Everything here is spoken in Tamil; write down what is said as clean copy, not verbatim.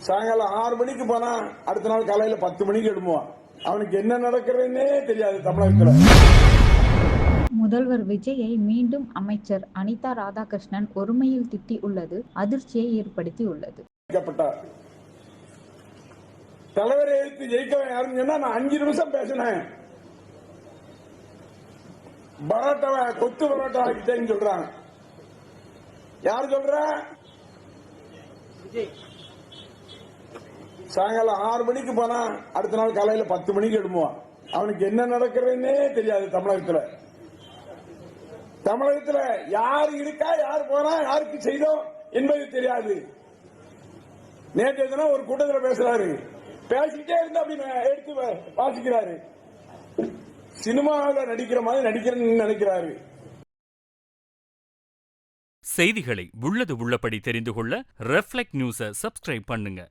சாயங்காலம் 6 மணிக்கு போனா அடுத்த நாள் காலையில 10 மணிக்கு எழும்புவான். அவனுக்கு என்ன நடக்கிறதுன்னே தெரியாது தமிழகத்துல. முதல்வர் விஜயை மீண்டும் அமைச்சர் அனிதா ராதாகிருஷ்ணன் ஒருமையில் திட்டி உள்ளது அதிர்ச்சியை ஏற்படுத்தி உள்ளது. தலைவரை எதிர்த்து ஜெயிக்கவன் யாருன்னு சொன்னா நான் 5 நிமிஷம் பேசினேன். பரோட்டாவை கொத்து பரோட்டா ஆக்கிட்டேன்னு சொல்றாங்க. யாரு சொல்ற? சாயங்காலம் 6 மணிக்கு போனா அடுத்த நாள் காலையில 10 மணிக்கு எழும்புவான். அவனுக்கு என்ன நடக்கிறதுன்னே தெரியாது தமிழகத்துல. தமிழகத்துல யார் இருக்கா, யார் போனா, யாருக்கு செய்தோம் என்பது தெரியாது. நேற்று தினம் ஒரு கூட்டத்தில் பேசுறாரு, பேசிக்கிட்டே இருந்தா அப்படி எடுத்து வாசிக்கிறாரு. சினிமாவில் நடிக்கிற மாதிரி நடிக்கிறேன்னு நினைக்கிறாரு. செய்திகளை உள்ளது உள்ளபடி தெரிந்து கொள்ள ரெஃப்ளெக்ட் நியூஸை சப்ஸ்கிரைப் பண்ணுங்க.